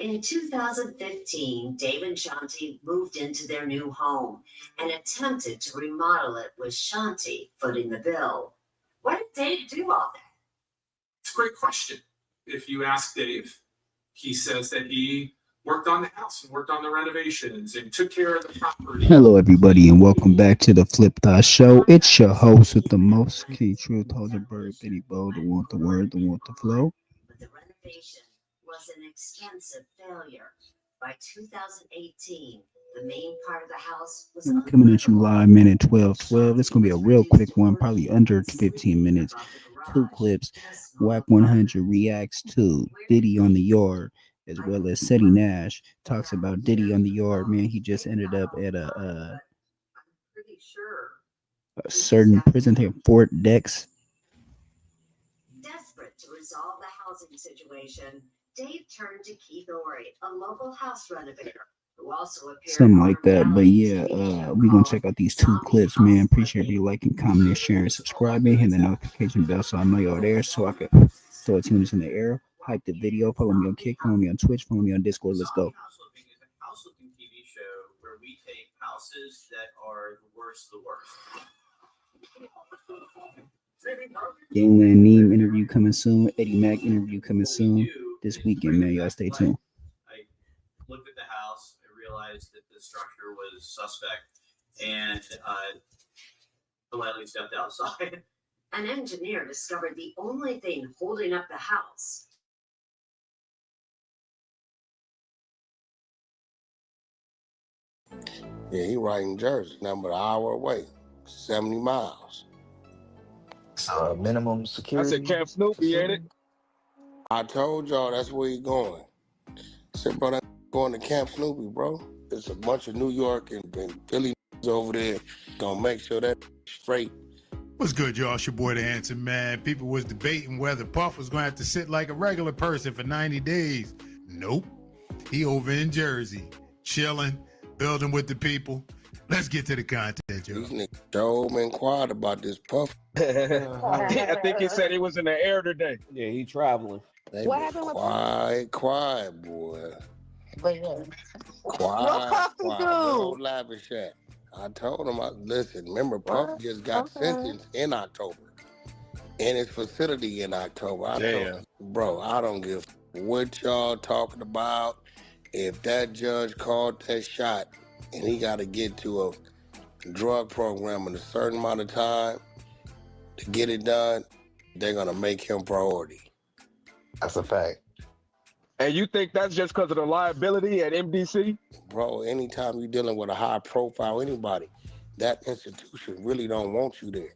In 2015, Dave and Shanti moved into their new home and attempted to remodel it with Shanti footing the bill. Why did Dave do all that? It's a great question. If you ask Dave, he says that he worked on the house and worked on the renovations and took care of the property. Hello, everybody, and welcome back to the Flip Thought Show. It's your host with the most key truth, Bird, Benny Bo, the want the word, the want the flow. But the renovation was an extensive failure. By 2018, the main part of the house was coming at you live, minute 12:12. It's gonna be a real quick one, probably under 15 minutes. Two clips. Wack100 reacts to Diddy on the Yard, as well as Seti Nash talks about Diddy on the Yard. Man, he just ended up at a certain prison here, Fort Dex. Desperate to resolve the housing situation, Dave turned to Keith Ory, a local house renovator, who also appeared Something like that. But yeah, we're gonna check out these two clips, man. Appreciate you liking, commenting, sharing, subscribing, hit the notification bell so I know you're there, so I can throw it tunes in the air, hype the video, follow me on Kick, follow me on Twitch, follow me on Discord. Let's go. House Flipping TV show where we take houses that are the worst of the worst. Gangland Neem interview coming soon. Eddie Mack interview coming soon this weekend, man. Y'all stay tuned. I looked at the house and realized that the structure was suspect, and politely stepped outside. An engineer discovered the only thing holding up the house. Yeah, he right in Jersey, nothing but an hour away, 70 miles. So minimum security. I said Camp Snoopy, ain't it? I told y'all that's where he going. I said, bro, that going to Camp Snoopy, bro. There's a bunch of New York and Philly over there. Gonna make sure that straight. What's good, y'all? It's your boy, the Handsome Man. People was debating whether Puff was gonna have to sit like a regular person for 90 days. Nope. He over in Jersey, chilling, building with the people. Let's get to the content, y'all. These niggas so been quiet about this Puff. I think he said he was in the air today. Yeah, he traveling. They What been happened with quiet, boy. But yeah. Quiet, Puff quiet. do? Don't lavish at. I told him, listen, remember, Puff just got sentenced in October. In his facility in October. I told him, bro, I don't give what y'all talking about. If that judge called that shot and he got to get to a drug program in a certain amount of time to get it done, they're going to make him priority. That's a fact. And you think that's just because of the liability at MDC? Bro, anytime you're dealing with a high profile anybody, that institution really don't want you there.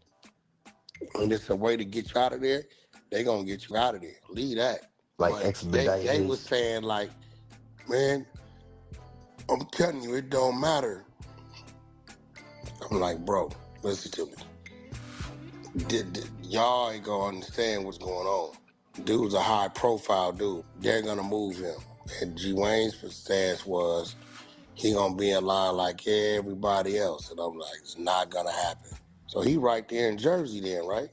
And it's a way to get you out of there, they going to get you out of there. Leave that. Like But expedite they his- was saying like, man, I'm telling you, it don't matter. I'm like, bro, listen to me. Y'all ain't gonna understand what's going on. Dude's a high profile dude. They're gonna move him. And G. Wayne's stance was he gonna be in line like everybody else. And I'm like, it's not gonna happen. So he right there in Jersey then, right?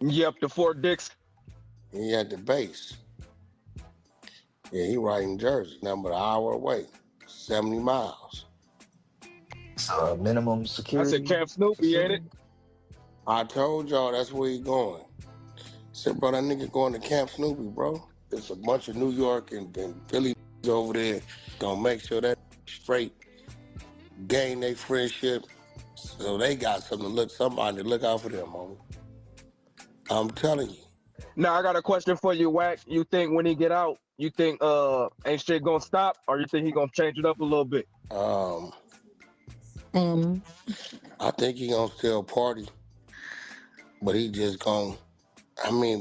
Yep, the Fort Dix. He at the base. Yeah, he right in Jersey, nothing but an hour away, 70 miles. So minimum I security. said Camp Snoopy, ain't it? I told y'all that's where he going. I said, bro, that nigga going to Camp Snoopy, bro. There's a bunch of New York and Philly over there. Gonna make sure that straight gain their friendship. So they got somebody to look out for them, homie. I'm telling you. Now I got a question for you, Wack. You think when he get out, you think ain't shit gonna stop, or you think he gonna change it up a little bit? I think he gonna still party, but he just gonna,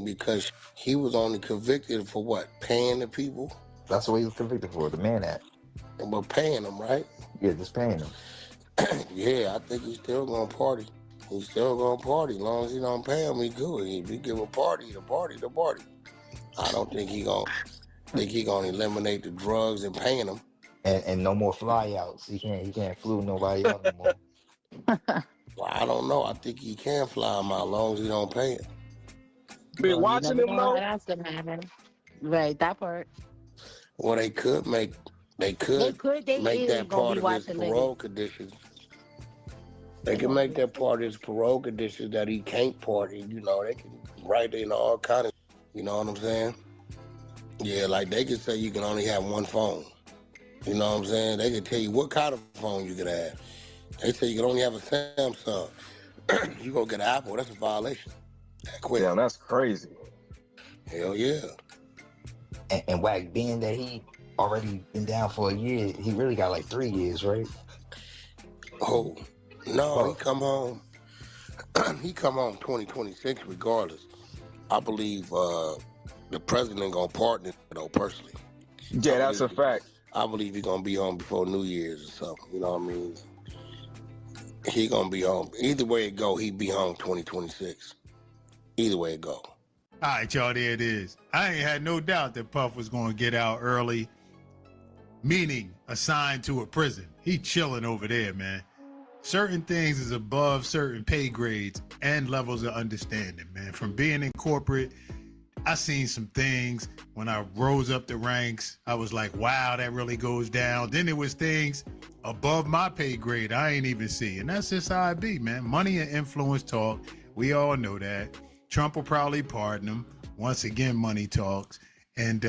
because he was only convicted for what? Paying the people? That's what he was convicted for, the Mann Act. But paying them, right? Yeah, just paying them. Yeah, I think he's still gonna party. He's still gonna party. As long as he don't pay him, he good. If he give a party, the party. I don't think he gonna eliminate the drugs and paying them. And no more flyouts. He can't flew nobody out no more. Well, I don't know. I think he can fly him out as long as he don't pay him. Been watching him though. That's gonna happen. Right, that part. Well, they could They make is that gonna part be of his watching niggas. parole conditions. They They can gonna make be. that part of his parole conditions that he can't party. They can write in all kind of. You know what I'm saying? Yeah, like they could say you can only have one phone. You know what I'm saying? They can tell you what kind of phone you can have. They say you can only have a Samsung. You go get an Apple, that's a violation. That quick. Damn, that's crazy. Hell yeah. And Wack, being that he already been down for a year, he really got like 3 years, right? Oh, no, he Puff. come home. He come home 2026 regardless. I believe the president gonna pardon it though personally. Yeah, that's a fact. I believe he gonna be home before New Year's or something. You know what I mean? He gonna be home. Either way it go, he be home 2026. Either way it go. All right, y'all, there it is. I ain't had no doubt that Puff was going to get out early, meaning assigned to a prison. He chilling over there, man. Certain things is above certain pay grades and levels of understanding, man. From being in corporate, I seen some things when I rose up the ranks. I was like, wow, that really goes down. Then there was things above my pay grade I ain't even see. And that's just how I be, man. Money and influence talk. We all know that. Trump will probably pardon him. Once again, money talks. And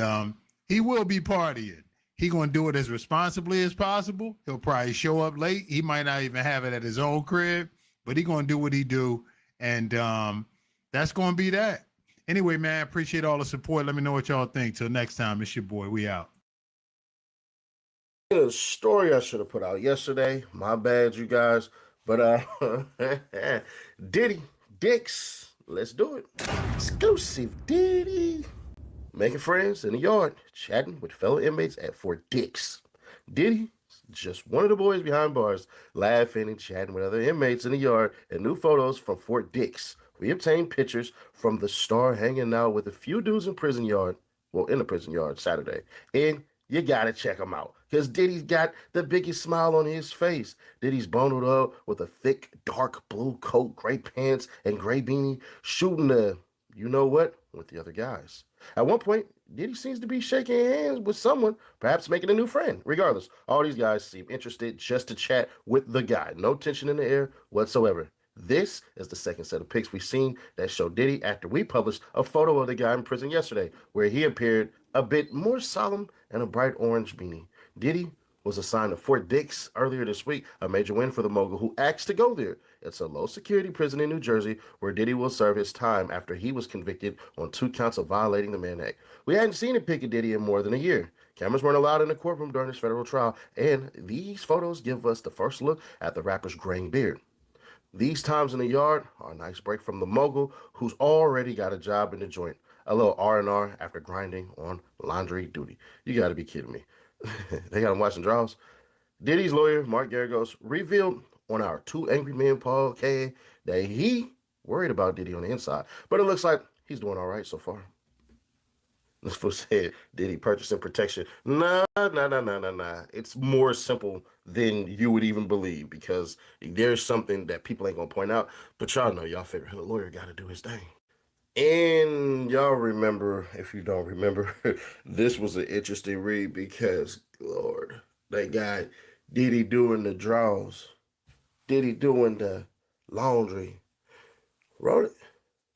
he will be partying. He going to do it as responsibly as possible. He'll probably show up late. He might not even have it at his own crib, but he going to do what he do. And that's going to be that. Anyway, man, appreciate all the support. Let me know what y'all think. Till next time, it's your boy. We out. A story I should have put out yesterday. My bad, you guys. But Diddy, Dicks, let's do it. Exclusive Diddy. Making friends in the yard, chatting with fellow inmates at Fort Dix. Diddy, just one of the boys behind bars, laughing and chatting with other inmates in the yard and new photos from Fort Dix. We obtained pictures from the star hanging out with a few dudes in the prison yard Saturday. And you gotta check him out, because Diddy's got the biggest smile on his face. Diddy's bundled up with a thick, dark blue coat, gray pants, and gray beanie, shooting the you-know-what with the other guys. At one point, Diddy seems to be shaking hands with someone, perhaps making a new friend. Regardless, all these guys seem interested just to chat with the guy. No tension in the air whatsoever. This is the second set of pics we've seen that show Diddy after we published a photo of the guy in prison yesterday, where he appeared a bit more solemn in a bright orange beanie. Diddy was assigned to Fort Dix earlier this week, a major win for the mogul who asked to go there. It's a low-security prison in New Jersey where Diddy will serve his time after he was convicted on 2 counts of violating the Mann Act. We hadn't seen a pic of Diddy in more than a year. Cameras weren't allowed in the courtroom during his federal trial, and these photos give us the first look at the rapper's graying beard. These times in the yard are a nice break from the mogul who's already got a job in the joint. A little R&R after grinding on laundry duty. You gotta be kidding me. They got him watching draws. Diddy's lawyer, Mark Garagos, revealed on our Two Angry Men podcast that he worried about Diddy on the inside, but it looks like he's doing all right so far. This fool said, Diddy purchasing protection. Nah. It's more simple than you would even believe, because there's something that people ain't gonna point out, but y'all know y'all favorite hood lawyer gotta do his thing. And y'all remember, if you don't remember, this was an interesting read because, Lord, they got Diddy doing the draws, Diddy doing the laundry. Wrote it.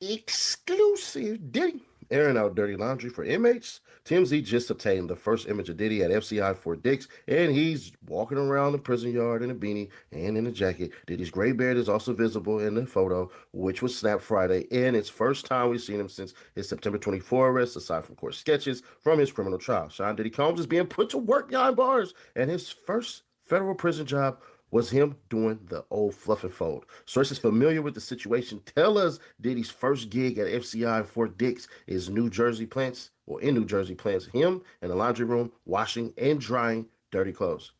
Exclusive Diddy airing out dirty laundry for inmates. TMZ just obtained the first image of Diddy at FCI Fort Dix, and he's walking around the prison yard in a beanie and in a jacket. Diddy's gray beard is also visible in the photo, which was snapped Friday, and it's first time we've seen him since his September 24 arrest, aside from court sketches from his criminal trial. Sean Diddy Combs is being put to work behind bars, and his first federal prison job was him doing the old fluff and fold. Sources familiar with the situation tell us Diddy's first gig at FCI Fort Dix is New Jersey plants, him in the laundry room washing and drying dirty clothes.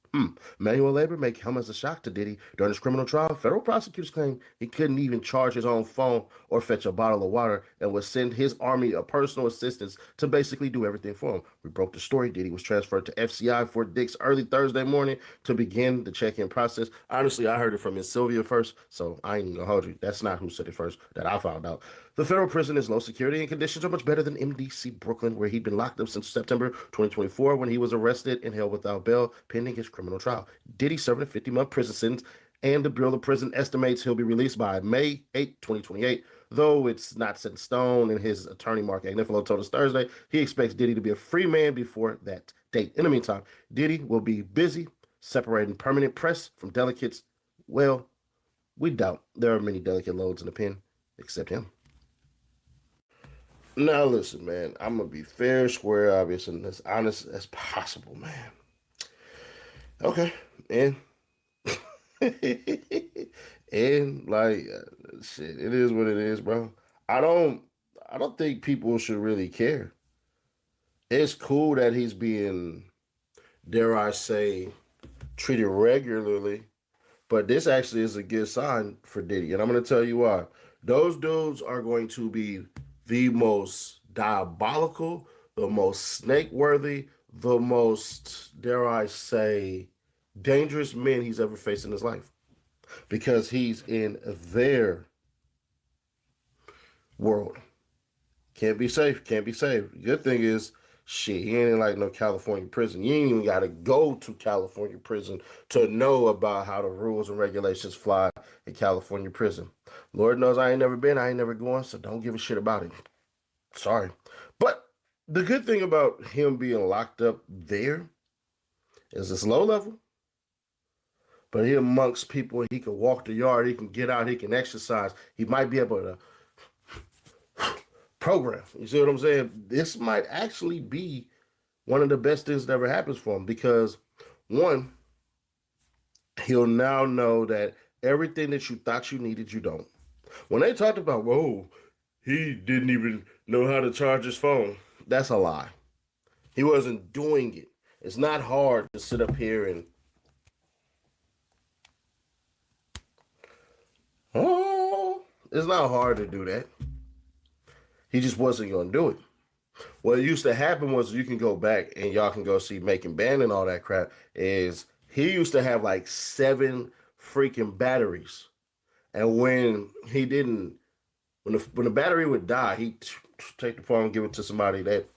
Manual labor may come as a shock to Diddy. During his criminal trial, federal prosecutors claim he couldn't even charge his own phone or fetch a bottle of water and would send his army of personal assistants to basically do everything for him. We broke the story. Diddy was transferred to FCI Fort Dix early Thursday morning to begin the check-in process. Honestly, I heard it from Miss Sylvia first, so I ain't even gonna hold you. That's not who said it first that I found out. The federal prison is low security and conditions are much better than MDC Brooklyn, where he'd been locked up since September 2024 when he was arrested and held without bail pending his criminal trial. Diddy serving a 50-month prison sentence, and the Bureau of Prison estimates he'll be released by May 8, 2028. Though it's not set in stone, and his attorney Mark Agnifilo told us Thursday he expects Diddy to be a free man before that date. In the meantime, Diddy will be busy separating permanent press from delegates. Well, we doubt there are many delicate loads in the pen, except him. Now listen, man, I'm gonna be fair, square, obvious, and as honest as possible, man. Okay, and and like shit, it is what it is, bro. I don't think people should really care. It's cool that he's being, dare I say, treated regularly, but this actually is a good sign for Diddy, and I'm gonna tell you why. Those dudes are going to be the most diabolical, the most snake-worthy, the most, dare I say, dangerous men he's ever faced in his life. Because he's in their world. Can't be safe, can't be saved. Good thing is, shit, he ain't in like no California prison. You ain't even got to go to California prison to know about how the rules and regulations fly in California prison. Lord knows I ain't never been, I ain't never going, so don't give a shit about it. Sorry. But the good thing about him being locked up there is it's low level. But he amongst people, he can walk the yard, he can get out, he can exercise. He might be able to program. You see what I'm saying? This might actually be one of the best things that ever happens for him because, one, he'll now know that everything that you thought you needed, you don't. When they talked about, whoa, he didn't even know how to charge his phone, that's a lie. He wasn't doing it. It's not hard to sit up here and, oh, it's not hard to do that. He just wasn't going to do it. What used to happen was, you can go back and y'all can go see Making Band and all that crap, is he used to have like 7 freaking batteries. And when he didn't, when the battery would die, he'd take the phone and give it to somebody that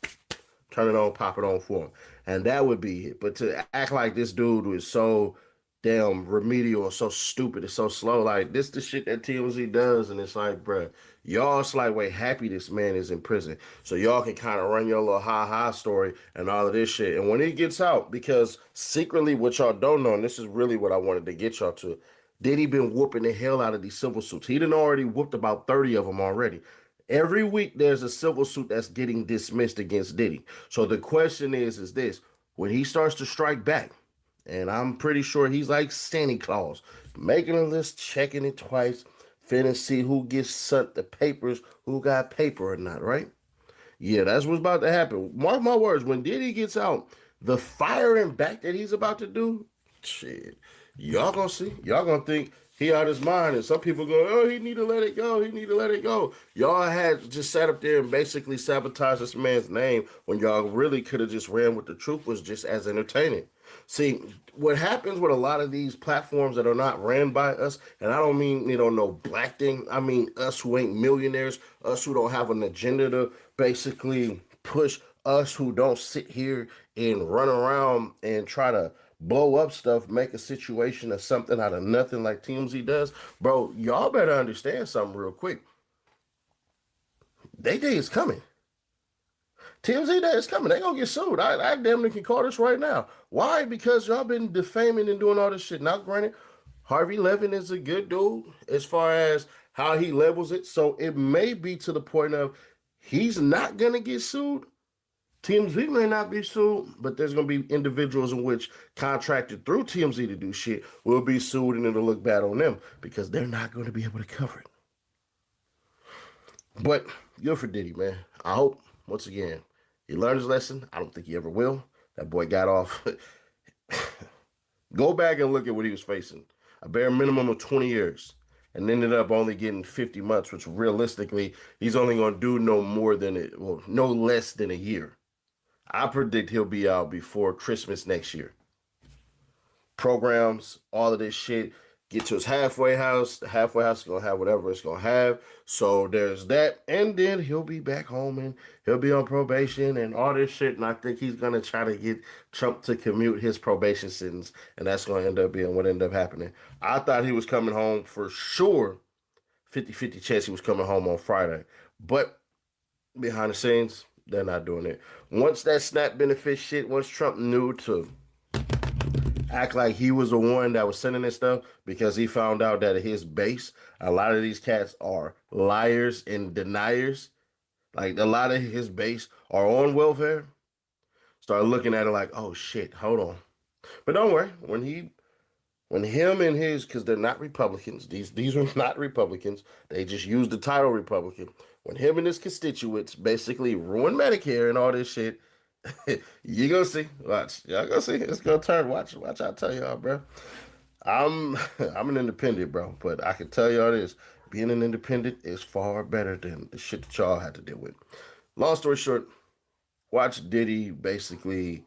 turn it on, pop it on for him. And that would be it. But to act like this dude was so damn remedial and so stupid and so slow, like this the shit that TMZ does, and it's like, bruh, y'all slightly happy this man is in prison, so y'all can kind of run your little ha story and all of this shit. And when he gets out, because secretly what y'all don't know, and this is really what I wanted to get y'all to, Diddy been whooping the hell out of these civil suits. He done already whooped about 30 of them already. Every week there's a civil suit that's getting dismissed against Diddy. So the question is this, when he starts to strike back, and I'm pretty sure he's like Santa Claus, making a list, checking it twice, finna see who gets sent the papers, who got paper or not, right? Yeah, that's what's about to happen. Mark my words, when Diddy gets out, the firing back that he's about to do, shit, y'all gonna see. Y'all gonna think he out his mind, and some people go, oh, he need to let it go, he need to let it go. Y'all had just sat up there and basically sabotaged this man's name when y'all really could have just ran with the truth was just as entertaining. See, what happens with a lot of these platforms that are not ran by us, and I don't mean, no black thing, I mean us who ain't millionaires, us who don't have an agenda to basically push, us who don't sit here and run around and try to blow up stuff, make a situation of something out of nothing like TMZ does. Bro, y'all better understand something real quick. They day is coming. TMZ day is coming. They gonna get sued. I damn near can call this right now. Why? Because y'all been defaming and doing all this shit. Now, granted, Harvey Levin is a good dude as far as how he levels it. So it may be to the point of he's not gonna get sued. TMZ may not be sued, but there's gonna be individuals in which contracted through TMZ to do shit will be sued, and it'll look bad on them because they're not gonna be able to cover it. But good for Diddy, man. I hope, once again, he learned his lesson. I don't think he ever will. That boy got off. Go back and look at what he was facing. A bare minimum of 20 years. And ended up only getting 50 months, which realistically, he's only going to do no less than a year. I predict he'll be out before Christmas next year. Programs, all of this shit. get to his halfway house. The halfway house is gonna have whatever it's gonna have. So there's that, and then he'll be back home and he'll be on probation and all this shit. And I think he's gonna try to get Trump to commute his probation sentence, and that's gonna end up being what ended up happening. I thought he was coming home for sure. 50-50 chance he was coming home on Friday, but behind the scenes, they're not doing it. Once that SNAP benefit shit, once Trump knew to act like he was the one that was sending this stuff because he found out that at his base, a lot of these cats are liars and deniers. Like a lot of his base are on welfare. Start looking at it like, oh shit, hold on. But don't worry, when him and his, because they're not Republicans, these are not Republicans, they just use the title Republican. When him and his constituents basically ruin Medicare and all this shit, you gonna see. Watch. Y'all gonna see. It's gonna turn. Watch. I tell y'all, bro. I'm an independent, bro. But I can tell y'all this. Being an independent is far better than the shit that y'all had to deal with. Long story short, watch Diddy basically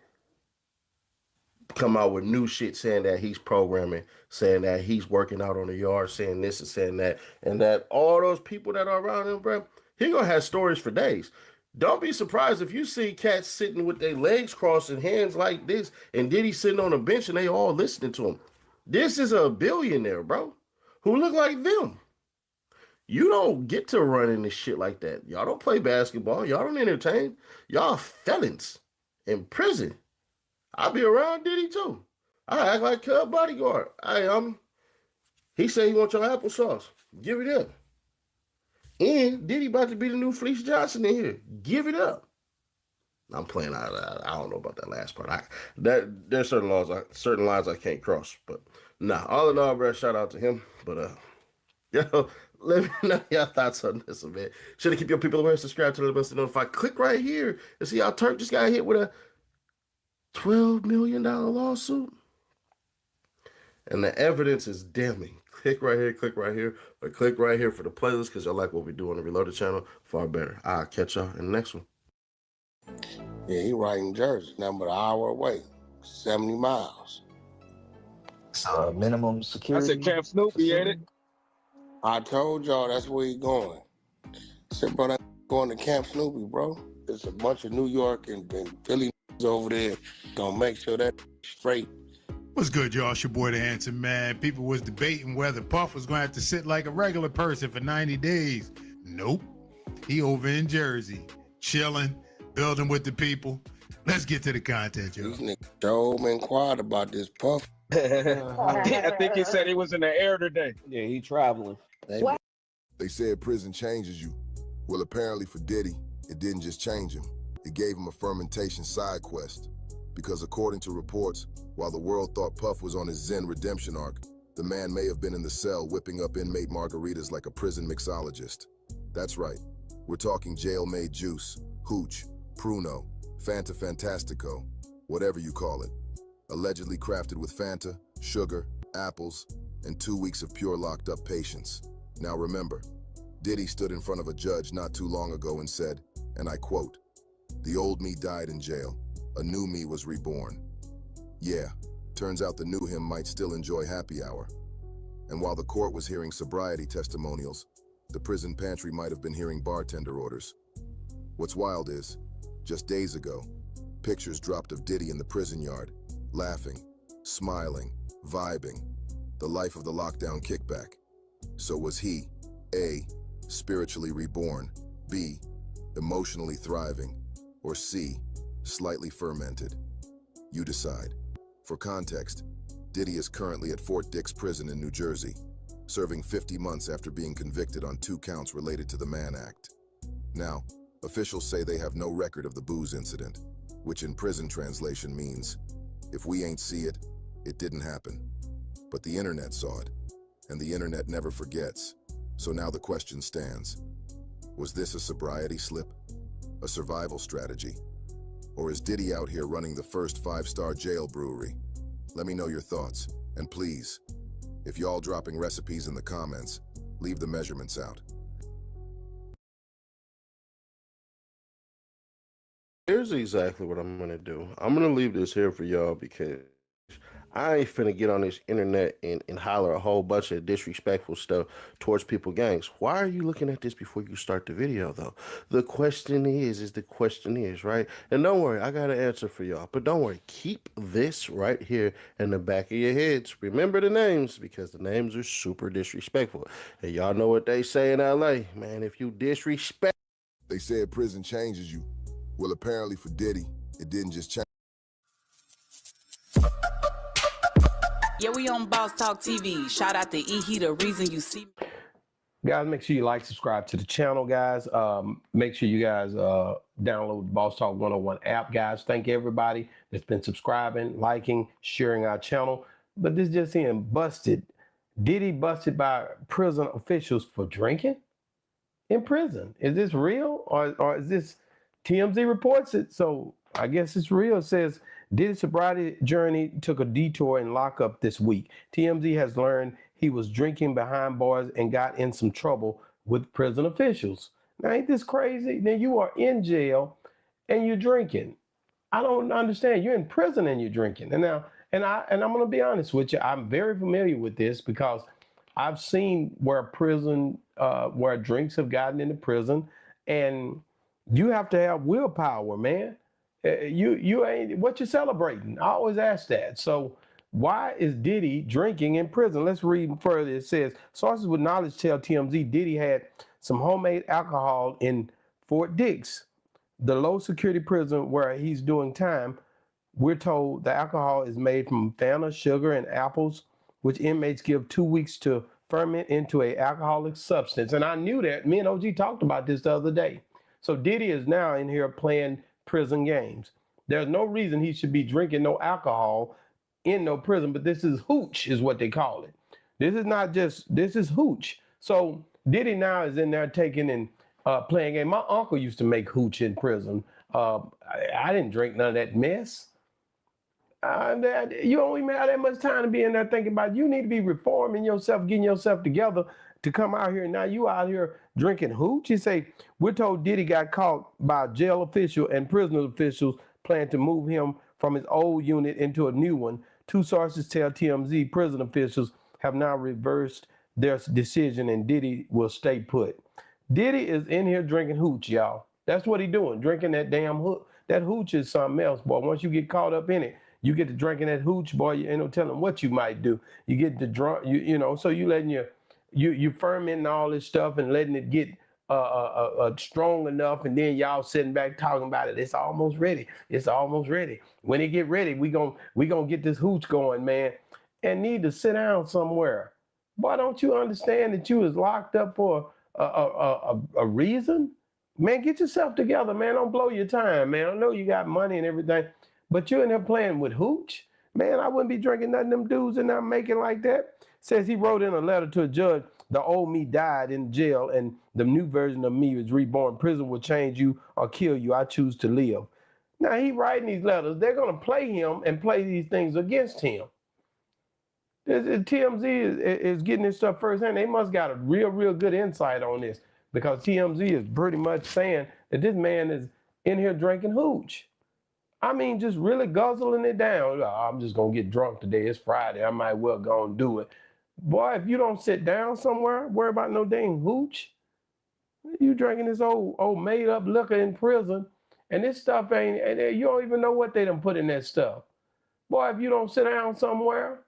come out with new shit saying that he's programming, saying that he's working out on the yard, saying this and saying that, and that all those people that are around him, bro, he gonna have stories for days. Don't be surprised if you see cats sitting with their legs crossed and hands like this, and Diddy sitting on a bench and they all listening to him. This is a billionaire, bro, who look like them. You don't get to run into shit like that. Y'all don't play basketball. Y'all don't entertain. Y'all felons in prison. I'll be around Diddy too. I act like Cub bodyguard. He said he wants your applesauce. Give it up. And Diddy about to be the new Fleece Johnson in here. Give it up. I'm playing out. I don't know about that last part. There's certain lines I can't cross. But nah, all in all, bro, shout out to him. But let me know your thoughts on this, man. Should have keep your people aware. Subscribe to the best to notify. Click right here and see how Turk just got hit with a $12 million lawsuit. And the evidence is damning. Click right here, or click right here for the playlist because y'all like what we do on the Reloaded channel. Far better. I'll catch y'all in the next one. Yeah, he right in Jersey, nothing but an hour away, 70 miles. So minimum I security. said Camp Snoopy, ain't it? I told y'all that's where he going. I said, bro, that's going to Camp Snoopy, bro. There's a bunch of New York and Philly over there. Gonna make sure that straight. What's good, y'all? It's your boy, the Handsome Man. People was debating whether Puff was going to have to sit like a regular person for 90 days. Nope. He over in Jersey, chilling, building with the people. Let's get to the content, y'all. These niggas so inquired about this Puff. I think he said he was in the air today. Yeah, he traveling. They said prison changes you. Well, apparently for Diddy, it didn't just change him. It gave him a fermentation side quest. Because according to reports, while the world thought Puff was on his Zen redemption arc, the man may have been in the cell whipping up inmate margaritas like a prison mixologist. That's right. We're talking jail-made juice, hooch, pruno, Fanta Fantastico, whatever you call it. Allegedly crafted with Fanta, sugar, apples, and 2 weeks of pure locked-up patience. Now remember, Diddy stood in front of a judge not too long ago and said, and I quote, "The old me died in jail. A new me was reborn." Yeah, turns out the new him might still enjoy happy hour. And while the court was hearing sobriety testimonials, the prison pantry might have been hearing bartender orders. What's wild is, just days ago, pictures dropped of Diddy in the prison yard, laughing, smiling, vibing, the life of the lockdown kickback. So was he, A, spiritually reborn, B, emotionally thriving, or C, slightly fermented? You decide. For context, Diddy is currently at Fort Dix Prison in New Jersey, serving 50 months after being convicted on 2 counts related to the Mann Act. Now, officials say they have no record of the booze incident, which in prison translation means, if we ain't see it, it didn't happen. But the internet saw it, and the internet never forgets. So now the question stands. Was this a sobriety slip? A survival strategy? Or is Diddy out here running the first 5-star jail brewery? Let me know your thoughts. And please, if y'all dropping recipes in the comments, leave the measurements out. Here's exactly what I'm going to do. I'm going to leave this here for y'all because I ain't finna get on this internet and holler a whole bunch of disrespectful stuff towards people gangs. Why are you looking at this before you start the video though? The question is, right? And don't worry, I got an answer for y'all. But don't worry, keep this right here in the back of your heads. Remember the names because the names are super disrespectful. And y'all know what they say in LA, man, if you disrespect. They said prison changes you. Well, apparently for Diddy, it didn't just change. Yeah, we on Boss Talk TV. Shout out to E. The reason you see. Guys, make sure you like, subscribe to the channel, guys. Make sure you guys download the Boss Talk 101 app, guys. Thank everybody that's been subscribing, liking, sharing our channel. But this just in, busted. Diddy busted by prison officials for drinking in prison. Is this real or is this TMZ reports it? So I guess it's real. It says Diddy's sobriety journey took a detour in lockup this week. TMZ has learned he was drinking behind bars and got in some trouble with prison officials. Now, ain't this crazy? Now you are in jail and you're drinking. I don't understand. You're in prison and you're drinking. And I'm gonna be honest with you. I'm very familiar with this because I've seen where where drinks have gotten into prison, and you have to have willpower, man. You ain't what you celebrating. I always ask that. So why is Diddy drinking in prison? Let's read further. It says sources with knowledge tell TMZ Diddy had some homemade alcohol in Fort Dix, the low security prison where he's doing time. We're told the alcohol is made from Fanta, sugar, and apples, which inmates give 2 weeks to ferment into an alcoholic substance. And I knew that. Me and OG talked about this the other day. So Diddy is now in here playing prison games. There's no reason he should be drinking no alcohol in no prison, but this is hooch is what they call it. This is not just, this is hooch. So Diddy now is in there taking and playing game. My uncle used to make hooch in prison. I didn't drink none of that mess. You don't even have that much time to be in there thinking about, you need to be reforming yourself, getting yourself together to come out here. Now you out here drinking hooch. You say, we're told Diddy got caught by a jail official and prison officials plan to move him from his old unit into a new one. Two sources tell TMZ prison officials have now reversed their decision and Diddy will stay put. Diddy is in here drinking hooch, y'all. That's what he doing, drinking that damn hooch. That hooch is something else, boy. Once you get caught up in it, you get to drinking that hooch, boy, you ain't no telling what you might do. You get to drunk, you know, so you letting you fermenting all this stuff and letting it get strong enough, and then y'all sitting back talking about it. It's almost ready. It's almost ready. When it get ready, we gonna get this hooch going, man, and need to sit down somewhere. Boy, don't you understand that you was locked up for a reason? Man, get yourself together, man. Don't blow your time, man. I know you got money and everything, but you're in there playing with hooch. Man, I wouldn't be drinking nothing them dudes and not making like that. Says he wrote in a letter to a judge, the old me died in jail and the new version of me is reborn. Prison will change you or kill you. I choose to live. Now he writing these letters. They're going to play him and play these things against him. TMZ is getting this stuff firsthand. They must got a real good insight on this because TMZ is pretty much saying that this man is in here drinking hooch. I mean, just really guzzling it down. Oh, I'm just going to get drunk today. It's Friday. I might well go and do it. Boy, if you don't sit down somewhere, worry about no dang hooch. You drinking this old made up liquor in prison, and this stuff ain't, and you don't even know what they done put in that stuff. Boy, if you don't sit down somewhere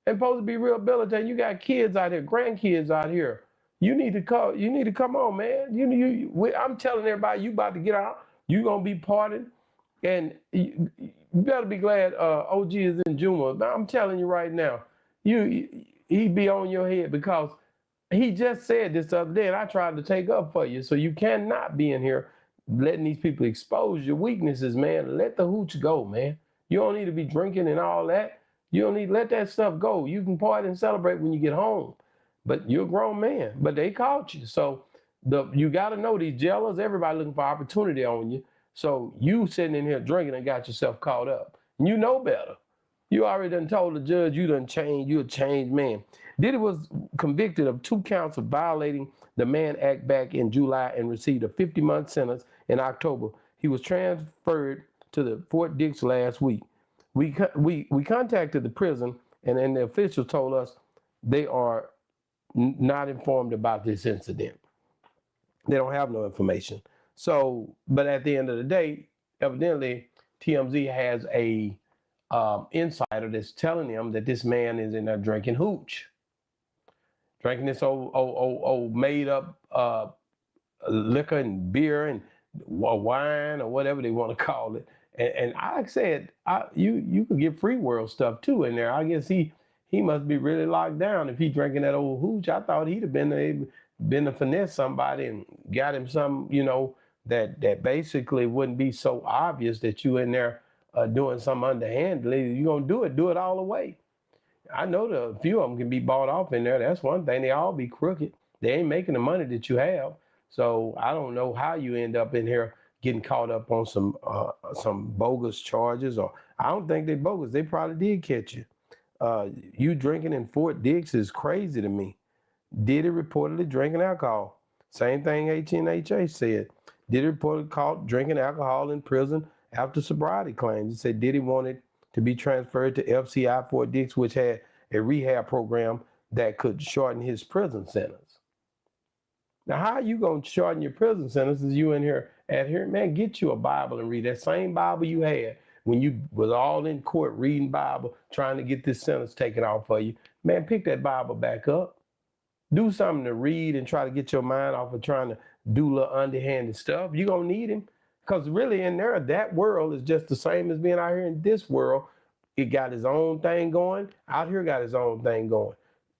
and supposed to be rehabilitated, you got kids out here, grandkids out here. You need to come on, man. I'm telling everybody, you about to get out. You gonna be partying, and you better be glad OG is in Juma. But I'm telling you right now, he be on your head because he just said this the other day, and I tried to take up for you. So you cannot be in here letting these people expose your weaknesses, man. Let the hooch go, man. You don't need to be drinking and all that. You don't need to let that stuff go. You can party and celebrate when you get home. But you're a grown man. But they caught you. So you got to know these jailers, everybody looking for opportunity on you. So you sitting in here drinking and got yourself caught up. You know better. You already done told the judge you done changed, you're a changed man. Diddy was convicted of 2 counts of violating the Mann Act back in July and received a 50-month sentence in October. He was transferred to the Fort Dix last week. We contacted the prison, and then the officials told us they are not informed about this incident. They don't have no information. So, but at the end of the day, evidently TMZ has a insider that's telling them that this man is in there drinking hooch, drinking this old made up liquor and beer and wine or whatever they want to call it. And like I said, you could get free world stuff too in there. I guess he must be really locked down if he drinking that old hooch. I thought he'd have been to finesse somebody and got him some, that basically wouldn't be so obvious that you in there doing something underhandedly. You gonna do it all the way. I know a few of them can be bought off in there. That's one thing. They all be crooked. They ain't making the money that you have. So I don't know how you end up in here getting caught up on some bogus charges, or I don't think they bogus. They probably did catch you. You drinking in Fort Dix is crazy to me. Diddy reportedly drinking alcohol. Same thing HNHA said. Diddy reportedly caught drinking alcohol in prison after sobriety claims. He said Diddy wanted to be transferred to FCI Fort Dix, which had a rehab program that could shorten his prison sentence. Now, how are you going to shorten your prison sentence as you in here adherent? Man, get you a Bible and read that same Bible you had when you was all in court reading Bible, trying to get this sentence taken off for you. Man, pick that Bible back up. Do something to read and try to get your mind off of trying to do little underhanded stuff. You're going to need him. Because really in there, that world is just the same as being out here in this world. It got his own thing going. Out here got his own thing going.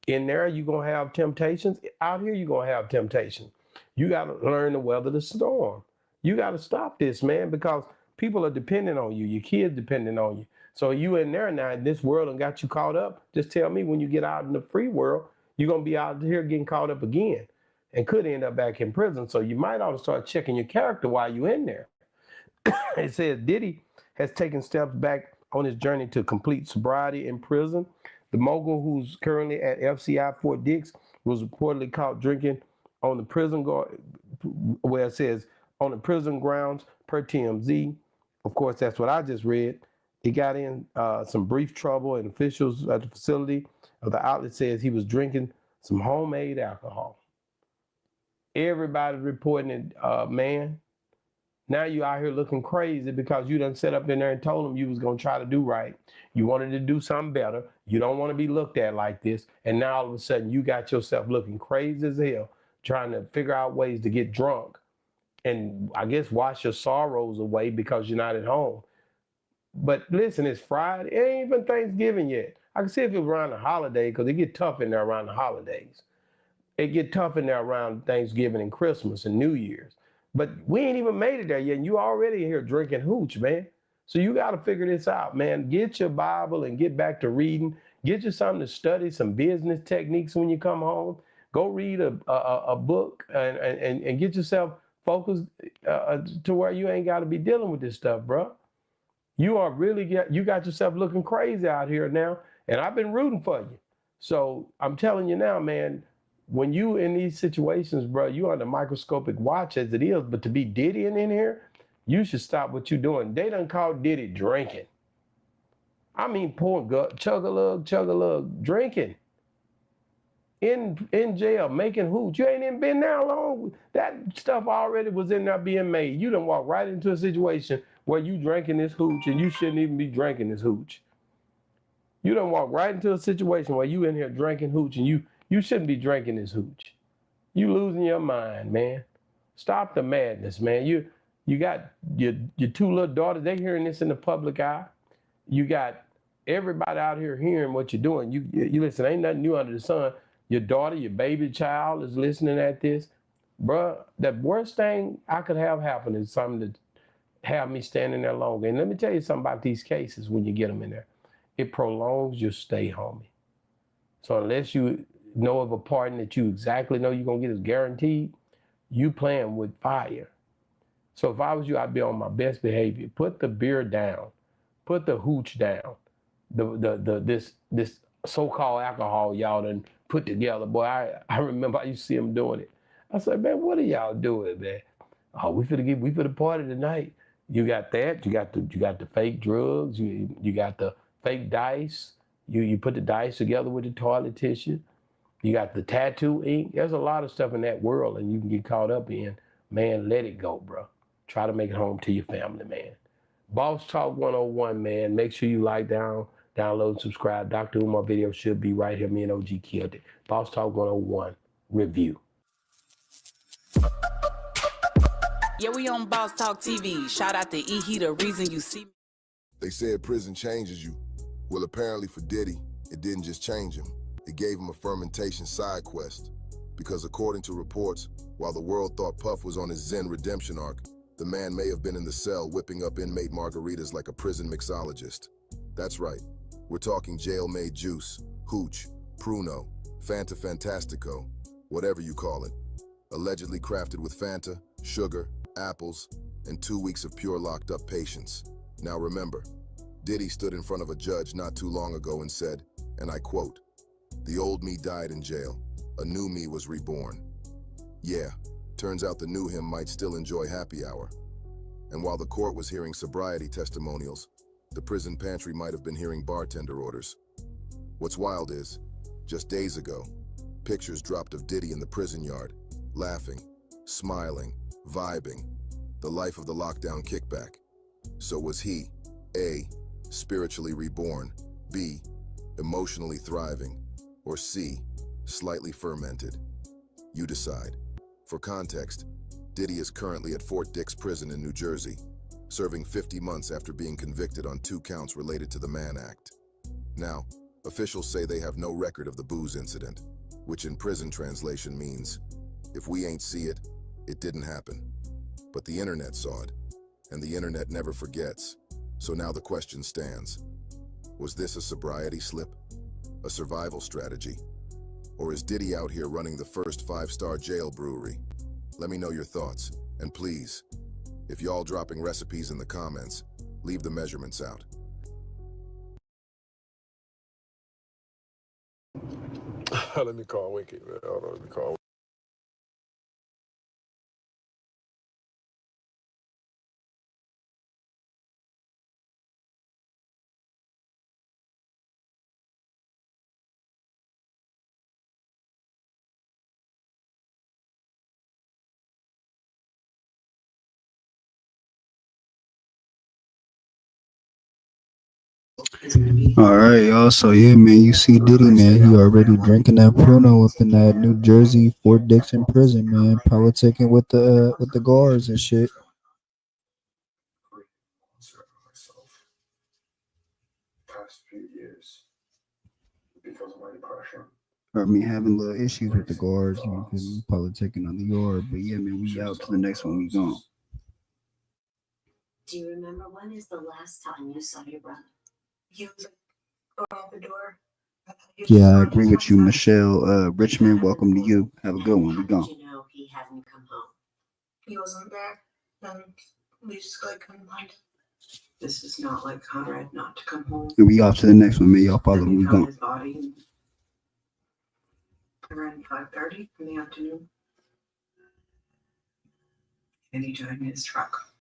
In there, you're going to have temptations. Out here, you're going to have temptations. You got to learn to weather the storm. You got to stop this, man, because people are depending on you. Your kids depending on you. So you in there now in this world and got you caught up. Just tell me when you get out in the free world, you're going to be out here getting caught up again and could end up back in prison. So you might ought to start checking your character while you're in there. It says Diddy has taken steps back on his journey to complete sobriety in prison. The mogul, who's currently at FCI Fort Dix, was reportedly caught drinking on the prison where it says on the prison grounds per TMZ. Of course, that's what I just read. He got in some brief trouble, and officials at the facility of the outlet says he was drinking some homemade alcohol. Everybody's reporting it, man. Now you out here looking crazy because you done set up in there and told them you was going to try to do right. You wanted to do something better. You don't want to be looked at like this. And now all of a sudden you got yourself looking crazy as hell, trying to figure out ways to get drunk and I guess wash your sorrows away because you're not at home. But listen, it's Friday. It ain't even Thanksgiving yet. I can see if it was around the holiday because it get tough in there around the holidays. It get tough in there around Thanksgiving and Christmas and New Year's. But we ain't even made it there yet, and you already here drinking hooch, man. So you got to figure this out, man. Get your Bible and get back to reading. Get you something to study, some business techniques when you come home. Go read a book and get yourself focused to where you ain't got to be dealing with this stuff, bro. You got yourself looking crazy out here now, and I've been rooting for you. So I'm telling you now, man, when you in these situations, bro, you under microscopic watch as it is, but to be Diddying in here, you should stop what you're doing. They done called Diddy drinking. I mean, chug-a-lug, drinking. In jail, making hooch. You ain't even been there long. That stuff already was in there being made. You done walk right into a situation where you drinking this hooch and you shouldn't even be drinking this hooch. You done walk right into a situation where you in here drinking hooch and you shouldn't be drinking this hooch. You losing your mind, man. Stop the madness, man. You got your two little daughters, they hearing this in the public eye. You got everybody out here hearing what you're doing. You listen, ain't nothing new under the sun. Your daughter, your baby child is listening at this. Bruh, the worst thing I could have happen is something to have me standing there longer. And let me tell you something about these cases when you get them in there. It prolongs your stay, homie. So unless you know of a pardon that you exactly know you're going to get is guaranteed, you playing with fire. So if I was you, I'd be on my best behavior. Put the beer down. Put the hooch down. This so-called alcohol y'all done put together. Boy, I remember I used to see them doing it. I said, man, what are y'all doing, man? Oh, we finna party tonight. You got that. You got the fake drugs. You got the fake dice. You put the dice together with the toilet tissue. You got the tattoo ink. There's a lot of stuff in that world, and you can get caught up in. Man, let it go, bro. Try to make it home to your family, man. Boss Talk 101, man. Make sure you download, and subscribe. Dr. Umar video should be right here. Me and OG killed it. Boss Talk 101 review. Yeah, we on Boss Talk TV. Shout out to E. He the reason you see me. They said prison changes you. Well, apparently for Diddy, it didn't just change him. It gave him a fermentation side quest. Because according to reports, while the world thought Puff was on his Zen redemption arc, the man may have been in the cell whipping up inmate margaritas like a prison mixologist. That's right. We're talking jail-made juice, hooch, pruno, Fanta Fantastico, whatever you call it. Allegedly crafted with Fanta, sugar, apples, and 2 weeks of pure locked-up patience. Now remember, Diddy stood in front of a judge not too long ago and said, and I quote, "The old me died in jail. A new me was reborn." Yeah, turns out the new him might still enjoy happy hour. And while the court was hearing sobriety testimonials, the prison pantry might have been hearing bartender orders. What's wild is, just days ago, pictures dropped of Diddy in the prison yard, laughing, smiling, vibing, the life of the lockdown kickback. So was he, A, spiritually reborn, B, emotionally thriving, or C, slightly fermented? You decide. For context, Diddy is currently at Fort Dix Prison in New Jersey, serving 50 months after being convicted on 2 counts related to the Mann Act. Now, officials say they have no record of the booze incident, which in prison translation means, if we ain't see it, it didn't happen. But the internet saw it, and the internet never forgets. So now the question stands. Was this a sobriety slip? A survival strategy? Or is Diddy out here running the first 5-star jail brewery? Let me know your thoughts. And please, if y'all dropping recipes in the comments, leave the measurements out. Let me call Wicked, man. Hold on, let me call. All right, y'all. So yeah, man, you see Diddy, man. He already drinking that Pruno up in that New Jersey Fort Dixon prison, man. Politicking with the guards and shit. Past few years, because of my depression. I mean, having little issues with the guards, you know, because politicking on the yard. But yeah, man, we out to the next one. We gone. Do you remember when is the last time you saw your brother? He was like going out the door. Yeah, I agree with you, Michelle. Richmond, welcome to you. Have a good one. We How gone. did you know he hadn't come home? He wasn't there. And we just like couldn't find him. This is not like Conrad not to come home. And we off to the next one, man. Y'all follow me. We Found gone. his body around 5:30 in the afternoon. And he died in his truck.